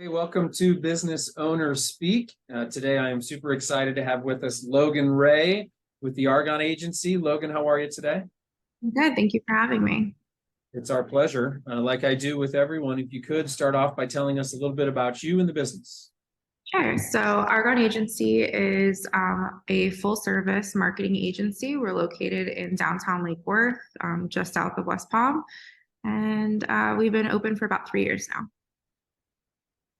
Hey, welcome to Business Owners Speak. Today, I am super excited to have with us Logan Rae with the Argon Agency. Logan, how are you today? I'm good. Thank you for having me. It's our pleasure. Like I do with everyone, if you could start off by telling us a little bit about you and the business. Sure. So, Argon Agency is a full service marketing agency. We're located in downtown Lake Worth, just south of West Palm. And we've been open for about 3 years now.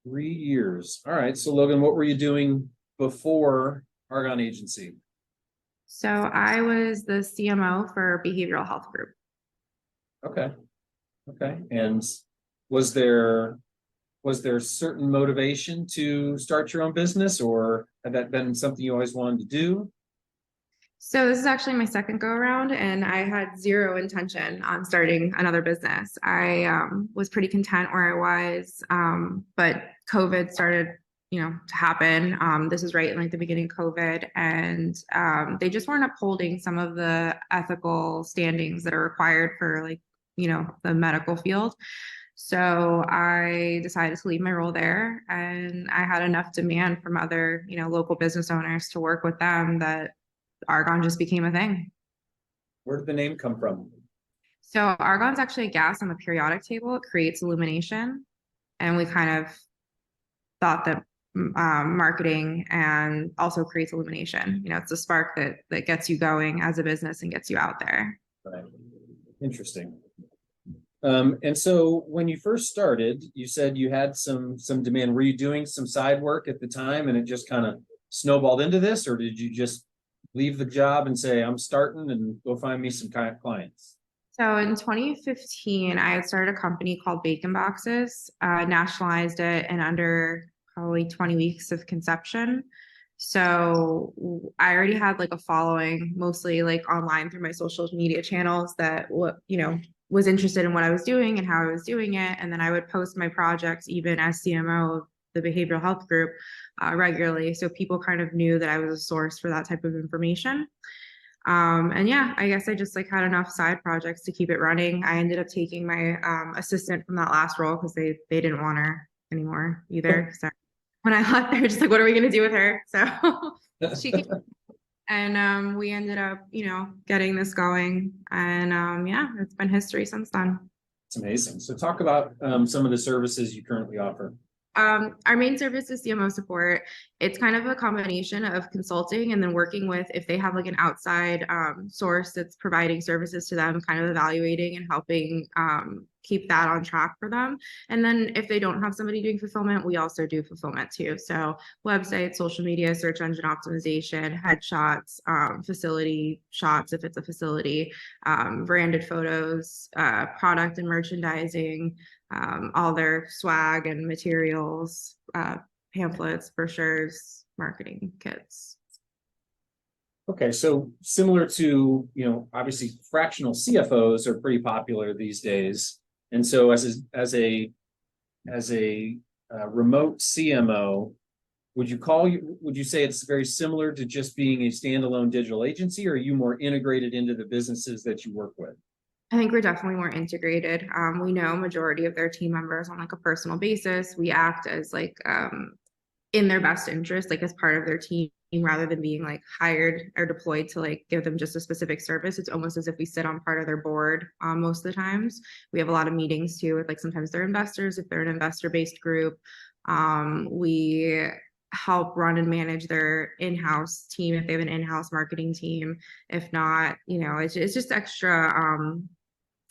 3 years. All right. So, Logan, what were you doing before Argon Agency? So, I was the CMO for Behavioral Health Group. Okay. Okay. And was there was there certain motivation to start your own business, or had that been something you always wanted to do? So this is actually my second go around, and I had zero intention on starting another business. I was pretty content where I was, but COVID started, to happen. This was right in like the beginning of COVID, and they just weren't upholding some of the ethical standings that are required for like, the medical field. So I decided to leave my role there, and I had enough demand from other, local business owners to work with them that argon just became a thing. Where did the name come from? So argon's actually a gas on the periodic table. It creates illumination, and we kind of thought that marketing and also creates illumination. It's a spark that gets you going as a business and gets you out there. Right. Interesting. And so when you first started, you said you had some demand. Were you doing some side work at the time and it just kind of snowballed into this, or did you just leave the job and say, I'm starting and go find me some kind of clients? So in 2015, I had started a company called Bacon Boxes, nationalized it in under probably 20 weeks of conception. So I already had like a following, mostly like online through my social media channels that was interested in what I was doing and how I was doing it. And then I would post my projects even as CMO of the behavioral health group regularly. So people kind of knew that I was a source for that type of information. And yeah, I guess I just like had enough side projects to keep it running. I ended up taking my assistant from that last role because they didn't want her anymore either. So when I left, they were just like, "What are we gonna do with her?" So she came, and we ended up, getting this going. And yeah, it's been history since then. It's amazing. So talk about some of the services you currently offer. Our main service is CMO support. It's kind of a combination of consulting and then working with if they have like an outside source that's providing services to them, kind of evaluating and helping keep that on track for them. And then if they don't have somebody doing fulfillment, we also do fulfillment too. So website, social media, search engine optimization, headshots, facility shots if it's a facility, branded photos, product and merchandising, all their swag and materials, pamphlets, brochures, marketing kits. Okay, so similar to, obviously fractional CFOs are pretty popular these days. And so as a remote CMO, would you say it's very similar to just being a standalone digital agency, or are you more integrated into the businesses that you work with? I think we're definitely more integrated. We know majority of their team members on like a personal basis. We act as like in their best interest, like as part of their team, rather than being like hired or deployed to like give them just a specific service. It's almost as if we sit on part of their board most of the times. We have a lot of meetings too with like sometimes they're investors if they're an investor-based group. We help run and manage their in-house team if they have an in-house marketing team. If not, it's just extra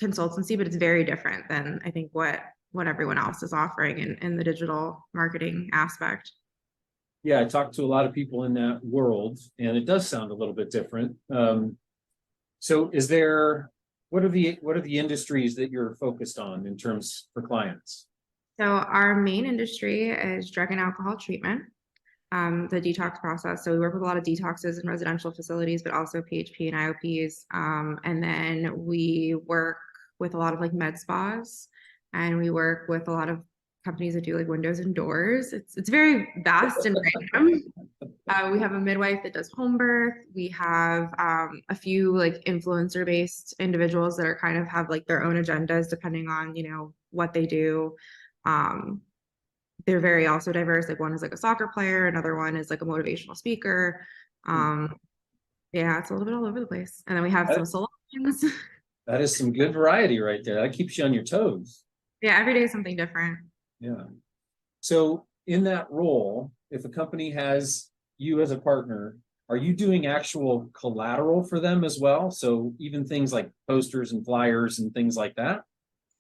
consultancy, but it's very different than I think what everyone else is offering in the digital marketing aspect. Yeah, I talked to a lot of people in that world, and it does sound a little bit different. So what are the industries that you're focused on in terms for clients? So our main industry is drug and alcohol treatment, the detox process. So we work with a lot of detoxes in residential facilities, but also PHP and IOPs. And then we work with a lot of like med spas, and we work with a lot of companies that do like windows and doors. It's very vast and random. We have a midwife that does home birth. We have a few like influencer based individuals that are kind of have like their own agendas depending on what they do. Um, they're very also diverse. Like one is like a soccer player, another one is like a motivational speaker. Um, yeah, it's a little bit all over the place. And then we have some That, salons. that is some good variety right there. That keeps you on your toes. Yeah, every day is something different. Yeah. So in that role, if a company has you as a partner, are you doing actual collateral for them as well? So even things like posters and flyers and things like that?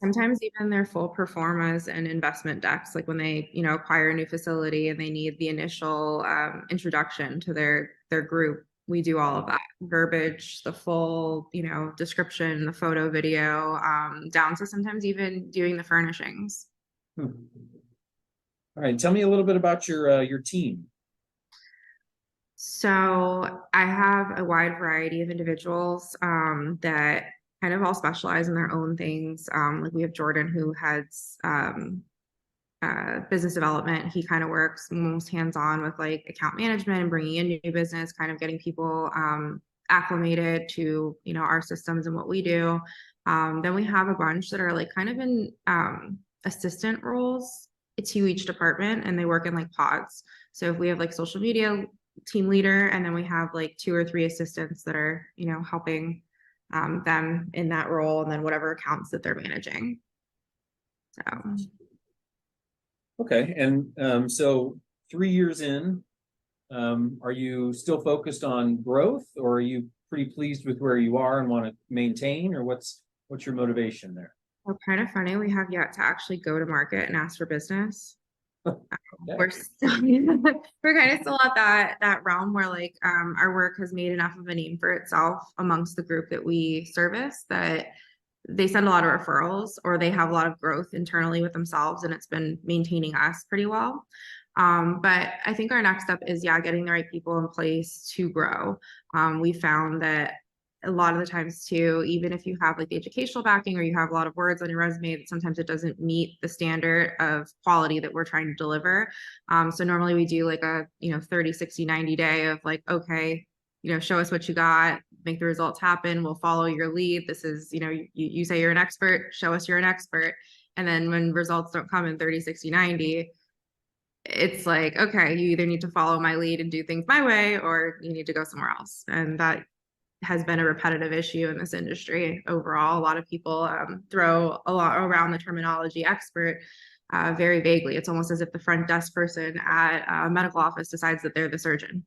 Sometimes even their full performas and investment decks, like when they, acquire a new facility and they need the initial introduction to their group, we do all of that verbiage, the full, description, the photo, video, down to sometimes even doing the furnishings. Hmm. All right, tell me a little bit about your team. So I have a wide variety of individuals that kind of all specialize in their own things. Like we have Jordan who has business development. He kind of works most hands-on with like account management and bringing in new business, kind of getting people acclimated to, our systems and what we do. Then we have a bunch that are like kind of in assistant roles to each department, and they work in like pods. So if we have like social media team leader, and then we have like 2 or 3 assistants that are, helping them in that role, and then whatever accounts that they're managing. So Okay, and so 3 years in, are you still focused on growth, or are you pretty pleased with where you are and want to maintain, or what's your motivation there? well, kind of funny. We have yet to actually go to market and ask for business. Okay. We're still we're kind of still at that realm where like our work has made enough of a name for itself amongst the group that we service that they send a lot of referrals or they have a lot of growth internally with themselves, and it's been maintaining us pretty well. But I think our next step is, yeah, getting the right people in place to grow. We found that a lot of the times too, even if you have like the educational backing or you have a lot of words on your resume, that sometimes it doesn't meet the standard of quality that we're trying to deliver. So normally we do like a, 30, 60, 90 day of like, okay, show us what you got, make the results happen. We'll follow your lead. This is, you say you're an expert, show us you're an expert. And then when results don't come in 30, 60, 90, it's like, okay, you either need to follow my lead and do things my way, or you need to go somewhere else. And that has been a repetitive issue in this industry overall. A lot of people throw a lot around the terminology expert very vaguely. It's almost as if the front desk person at a medical office decides that they're the surgeon.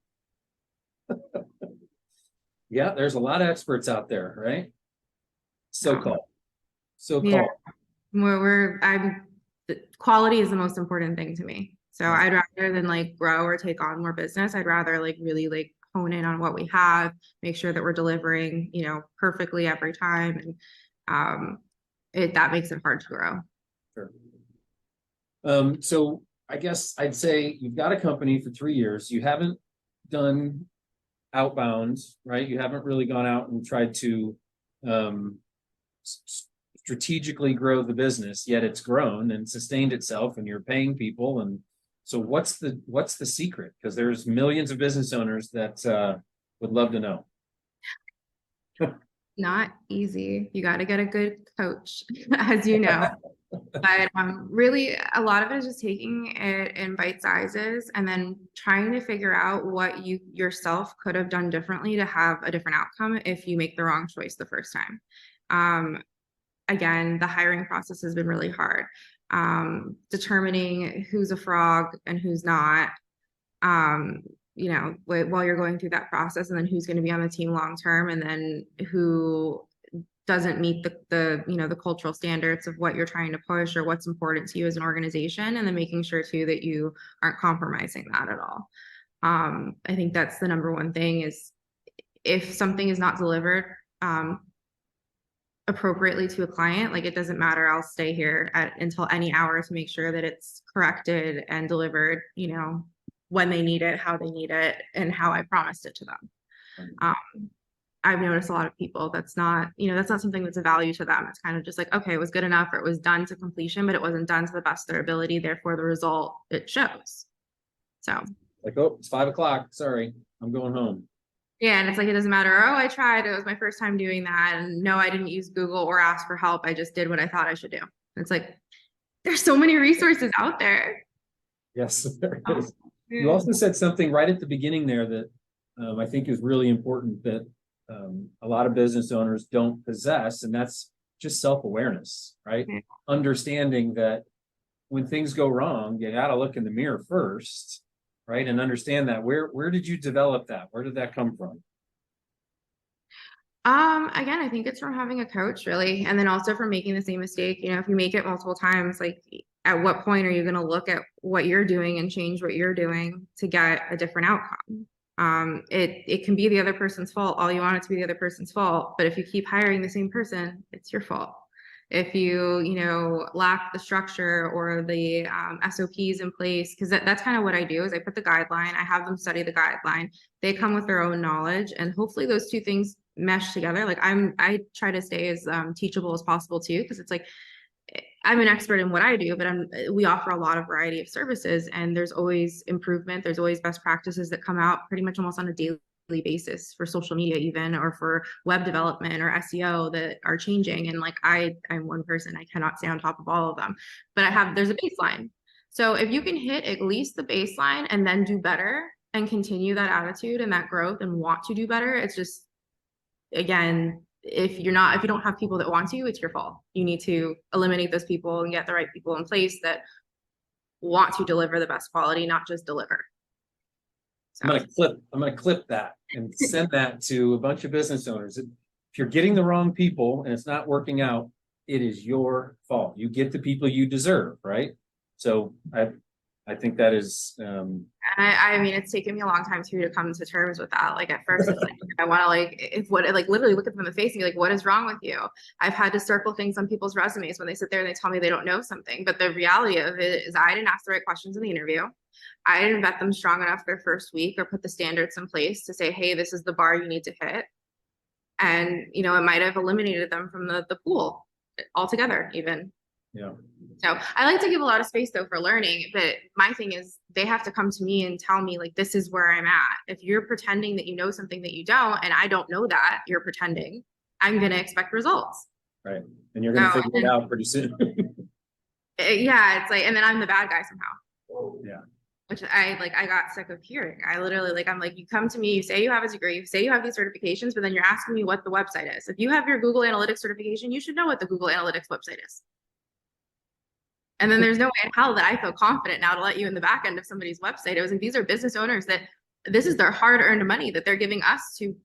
Yeah, there's a lot of experts out there, right? So Um, called. So yeah, called. quality is the most important thing to me. So Yeah. I'd rather than like grow or take on more business, I'd rather like really like hone in on what we have, make sure that we're delivering, perfectly every time. And that makes it hard to grow. Sure. So I guess I'd say you've got a company for 3 years. You haven't done outbound, right? You haven't really gone out and tried to um, strategically grow the business, yet it's grown and sustained itself, and you're paying people. And so, what's the secret? Because there's millions of business owners that would love to know. Not easy. You got to get a good coach, as you know. But really, a lot of it is just taking it in bite sizes and then trying to figure out what you yourself could have done differently to have a different outcome if you make the wrong choice the first time. Again, the hiring process has been really hard. Determining who's a frog and who's not, while you're going through that process, and then who's going to be on the team long term, and then who doesn't meet the cultural standards of what you're trying to push or what's important to you as an organization, and then making sure too that you aren't compromising that at all. I think that's the number one thing is if something is not delivered appropriately to a client, like it doesn't matter, I'll stay here until any hour to make sure that it's corrected and delivered, when they need it, how they need it, and how I promised it to them. I've noticed a lot of people that's not something that's a value to them. It's kind of just like, okay, it was good enough, or it was done to completion, but it wasn't done to the best of their ability. Therefore, the result it shows. So, Like, oh, it's 5 o'clock. Sorry, I'm going home. yeah, and it's like it doesn't matter. Oh, I tried. It was my first time doing that, and no, I didn't use Google or ask for help. I just did what I thought I should do. It's like there's so many resources out there. Yes, there is. You also said something right at the beginning there that I think is really important that a lot of business owners don't possess, and that's just self-awareness, right? Yeah. Understanding that when things go wrong, you got to look in the mirror first, right? And understand that. Where did you develop that? Where did that come from? Again, I think it's from having a coach really, and then also from making the same mistake. You know, if you make it multiple times, like at what point are you going to look at what you're doing and change what you're doing to get a different outcome? It can be the other person's fault. All you want it to be the other person's fault, but if you keep hiring the same person, it's your fault. If you lack the structure or the SOPs in place, because that's kind of what I do is I put the guideline, I have them study the guideline, they come with their own knowledge, and hopefully those two things mesh together. Like I try to stay as teachable as possible too, because it's like I'm an expert in what I do, but we offer a lot of variety of services, and there's always improvement. There's always best practices that come out pretty much almost on a daily basis for social media even, or for web development or SEO that are changing. And like I'm one person, I cannot stay on top of all of them, but there's a baseline. So if you can hit at least the baseline and then do better and continue that attitude and that growth and want to do better, it's just, again, if you don't have people that want to, it's your fault. You need to eliminate those people and get the right people in place that want to deliver the best quality, not just deliver. So. I'm gonna clip that and send that to a bunch of business owners. If you're getting the wrong people and it's not working out, it is your fault. You get the people you deserve, right? So I think that is and I mean, it's taken me a long time too to come to terms with that. Like at first it's like I want to literally look at them in the face and be like, what is wrong with you? I've had to circle things on people's resumes when they sit there and they tell me they don't know something. But the reality of it is I didn't ask the right questions in the interview. I didn't vet them strong enough their first week or put the standards in place to say, hey, this is the bar you need to hit. And it might have eliminated them from the pool altogether even. Yeah. So I like to give a lot of space though for learning, but my thing is they have to come to me and tell me like, this is where I'm at. If you're pretending that you know something that you don't, and I don't know that, you're pretending, I'm going to expect results. Right. And you're going to figure it out pretty soon. Yeah. It's like, and then I'm the bad guy somehow. Yeah. Which I got sick of hearing. I literally I'm like, you come to me, you say you have a degree, you say you have these certifications, but then you're asking me what the website is. If you have your Google Analytics certification, you should know what the Google Analytics website is. And then there's no way in hell that I feel confident now to let you in the back end of somebody's website. It was like, these are business owners that this is their hard earned money that they're giving us to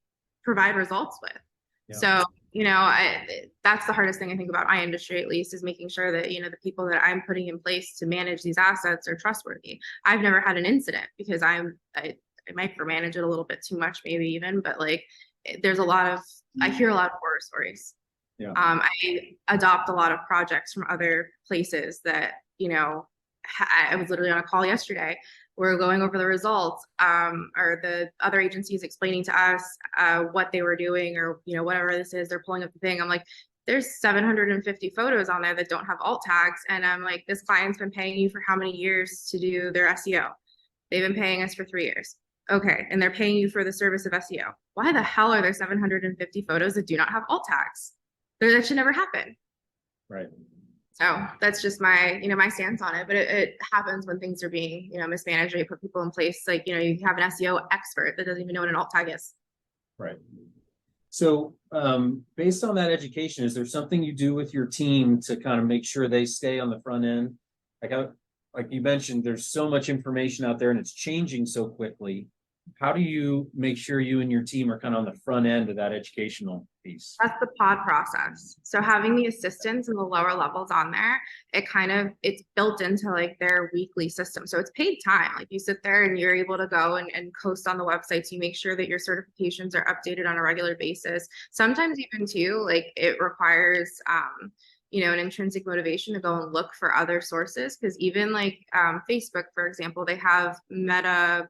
provide results with. Yeah. So, that's the hardest thing I think about my industry, at least, is making sure that, the people that I'm putting in place to manage these assets are trustworthy. I've never had an incident because I micromanage it a little bit too much, maybe even, but there's I hear a lot of horror stories. Yeah. I adopt a lot of projects from other places that, I was literally on a call yesterday. We're going over the results, or the other agencies explaining to us what they were doing, or, whatever this is, they're pulling up the thing. I'm like, there's 750 photos on there that don't have alt tags. And I'm like, this client's been paying you for how many years to do their SEO? They've been paying us for 3 years. Okay. And they're paying you for the service of SEO. Why the hell are there 750 photos that do not have alt tags? That should never happen. Right. So that's just my, my stance on it. But it happens when things are being, mismanaged, or you put people in place. Like, you have an SEO expert that doesn't even know what an alt tag is. Right. So based on that education, is there something you do with your team to kind of make sure they stay on the front end? Like you mentioned, there's so much information out there and it's changing so quickly. How do you make sure you and your team are kind of on the front end of that educational piece? That's the pod process. So having the assistants and the lower levels on there, it's built into their weekly system. So it's paid time. Like you sit there and you're able to go and post on the websites. You make sure that your certifications are updated on a regular basis. Sometimes even too, it requires, an intrinsic motivation to go and look for other sources. Because even Facebook, for example, they have Meta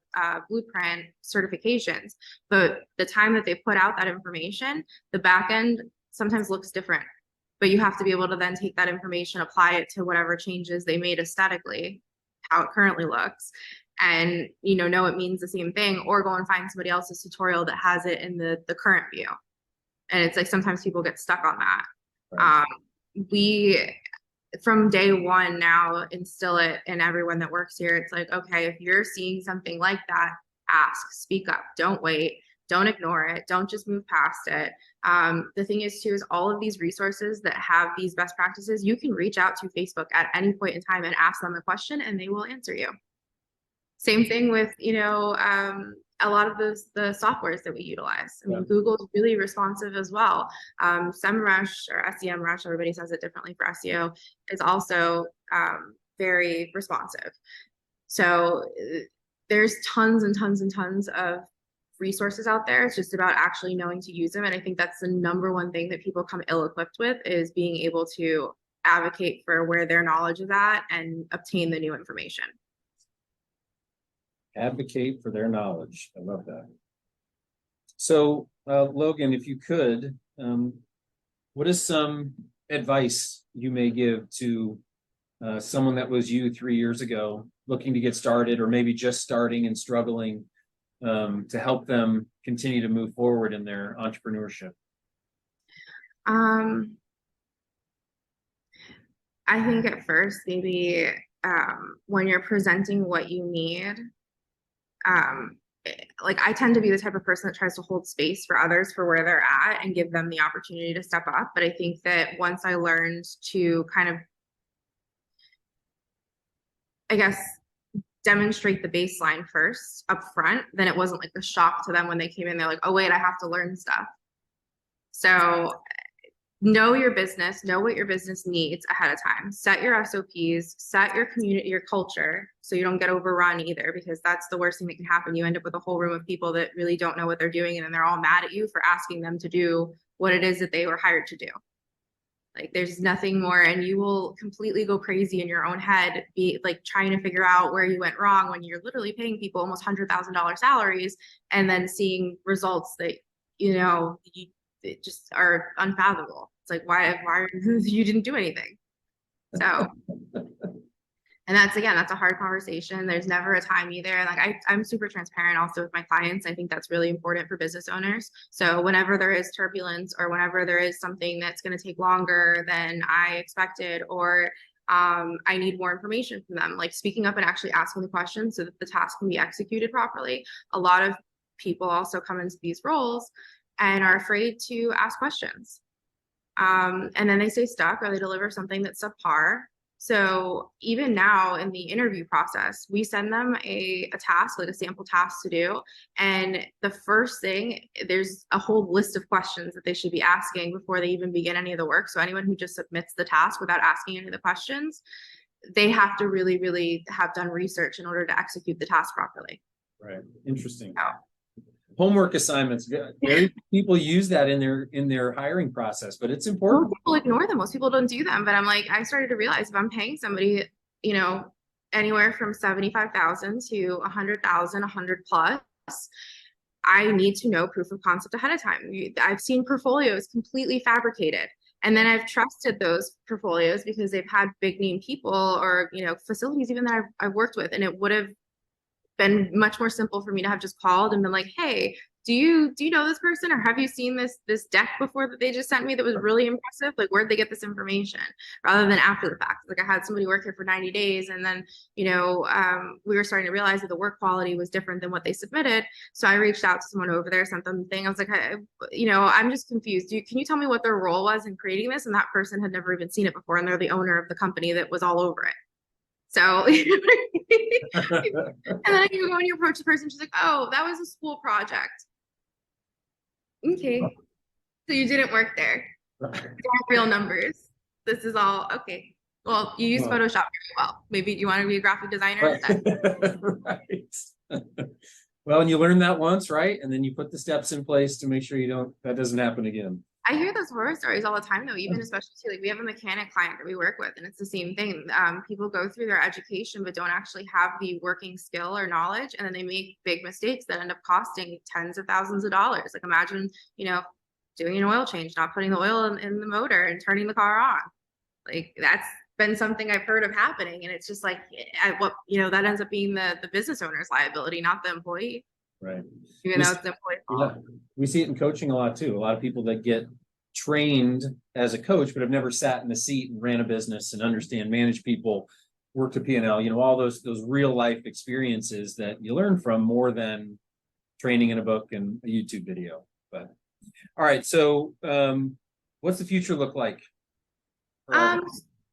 Blueprint certifications, but the time that they put out that information, the back end sometimes looks different. But you have to be able to then take that information, apply it to whatever changes they made aesthetically, how it currently looks, and know it means the same thing, or go and find somebody else's tutorial that has it in the current view. And it's sometimes people get stuck on that. Right. from day one now instill it in everyone that works here. It's like, okay, if you're seeing something like that, ask, speak up, don't wait, don't ignore it, don't just move past it. The thing is too, is all of these resources that have these best practices, you can reach out to Facebook at any point in time and ask them a question and they will answer you. Same thing with, a lot of the softwares that we utilize. I mean, Google's really responsive as well. SEMrush or SEMrush, everybody says it differently for SEO, is also very responsive. So there's tons and tons and tons of resources out there. It's just about actually knowing to use them. And I think that's the number one thing that people come ill-equipped with, is being able to advocate for where their knowledge is at and obtain the new information. Advocate for their knowledge. I love that. So, Logan, if you could, what is some advice you may give to someone that was you 3 years ago, looking to get started, or maybe just starting and struggling, to help them continue to move forward in their entrepreneurship? I think at first, maybe when you're presenting what you need, like I tend to be the type of person that tries to hold space for others for where they're at and give them the opportunity to step up. But I think that once I learned to kind of, I guess, demonstrate the baseline first up front, then it wasn't like a shock to them when they came in. They're like, oh wait, I have to learn stuff. So know your business, know what your business needs ahead of time. Set your SOPs, set your community, your culture, so you don't get overrun either, because that's the worst thing that can happen. You end up with a whole room of people that really don't know what they're doing, and then they're all mad at you for asking them to do what it is that they were hired to do. Like there's nothing more, and you will completely go crazy in your own head, be like trying to figure out where you went wrong when you're literally paying people almost $100,000 salaries and then seeing results that, it just are unfathomable. It's like, why you didn't do anything. So, and that's a hard conversation. There's never a time either. And like, I'm super transparent also with my clients. I think that's really important for business owners. So whenever there is turbulence, or whenever there is something that's going to take longer than I expected, or I need more information from them, like speaking up and actually asking the questions so that the task can be executed properly. A lot of people also come into these roles and are afraid to ask questions. And then they stay stuck, or they deliver something that's subpar. So even now in the interview process, we send them a task, like a sample task to do. And the first thing, there's a whole list of questions that they should be asking before they even begin any of the work. So anyone who just submits the task without asking any of the questions, they have to really, really have done research in order to execute the task properly. Right. Interesting. Homework assignments. People use that in their hiring process, but it's important. Most people ignore them. Most people don't do them. But I'm like, I started to realize if I'm paying somebody, anywhere from 75,000 to 100,000, 100 plus, I need to know proof of concept ahead of time. I've seen portfolios completely fabricated. And then I've trusted those portfolios because they've had big name people, or, facilities even that I've worked with. And it would have been much more simple for me to have just called and been like, hey, do you know this person, or have you seen this deck before that they just sent me that was really impressive? Like, where'd they get this information? Rather than after the fact. Like, I had somebody work here for 90 days and then, we were starting to realize that the work quality was different than what they submitted. So I reached out to someone over there, sent them the thing. I was like, I'm just confused. Can you tell me what their role was in creating this? And that person had never even seen it before. And they're the owner of the company that was all over it. So, and then you go and you approach the person, she's like, oh, that was a school project. Okay. So you didn't work there. These aren't real numbers. This is all, okay. Well, you use Photoshop very well. Maybe you want to be a graphic designer instead. Right. Well, and you learn that once, right? And then you put the steps in place to make sure that doesn't happen again. I hear those horror stories all the time, though, even especially too, like we have a mechanic client that we work with, and it's the same thing. People go through their education, but don't actually have the working skill or knowledge. And then they make big mistakes that end up costing tens of thousands of dollars. Like imagine, doing an oil change, not putting the oil in the motor and turning the car on. Like that's been something I've heard of happening. And it's just like, that ends up being the business owner's liability, not the employee. Right. Even though it's the employee's fault. We see it in coaching a lot too. A lot of people that get trained as a coach, but have never sat in a seat and ran a business and manage people, worked a P&L, all those real life experiences that you learn from more than training in a book and a YouTube video. But all right, so what's the future look like?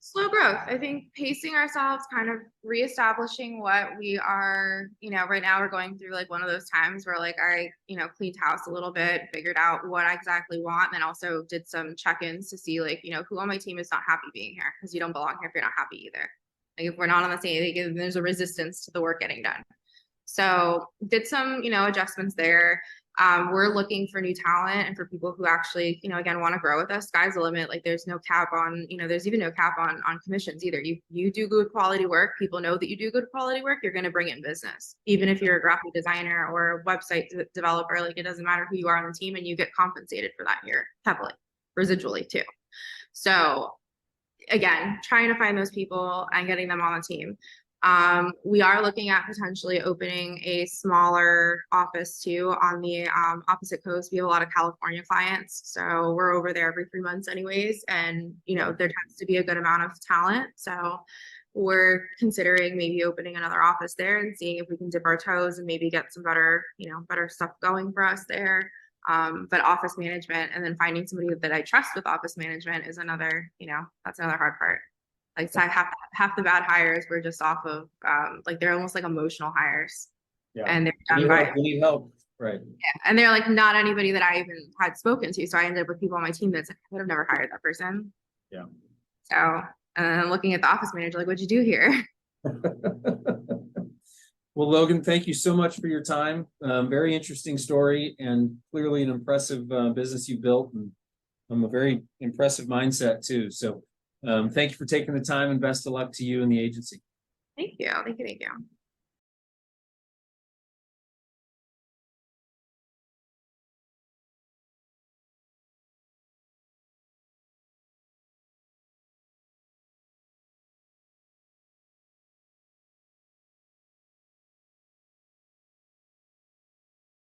Slow growth. I think pacing ourselves, kind of reestablishing what we are, right now we're going through like one of those times where like I, cleaned house a little bit, figured out what I exactly want, and then also did some check-ins to see like, who on my team is not happy being here, because you don't belong here if you're not happy either. Like if we're not on the same, like, there's a resistance to the work getting done. So did some, adjustments there. We're looking for new talent and for people who actually, again, want to grow with us. Sky's the limit. Like there's no cap on, there's even no cap on commissions either. You do good quality work. People know that you do good quality work. You're going to bring in business, even if you're a graphic designer or a website developer. Like it doesn't matter who you are on the team, and you get compensated for that here heavily, residually too. So again, trying to find those people and getting them on the team. We are looking at potentially opening a smaller office too on the opposite coast. We have a lot of California clients, so we're over there every 3 months anyways, and there tends to be a good amount of talent. So we're considering maybe opening another office there and seeing if we can dip our toes and maybe get some better, better stuff going for us there. But office management, and then finding somebody that I trust with office management is another, that's another hard part. Like so half the bad hires were just off of like they're almost like emotional hires. Yeah. And they're done by you need help. Right. Yeah. And they're like not anybody that I even had spoken to. So I ended up with people on my team that's like, I would have never hired that person. Yeah. So and then looking at the office manager, like, what'd you do here? Well, Logan, thank you so much for your time. Very interesting story, and clearly an impressive business you built, and a very impressive mindset too. So thank you for taking the time, and best of luck to you and the agency. Thank you. Thank you. Thank you.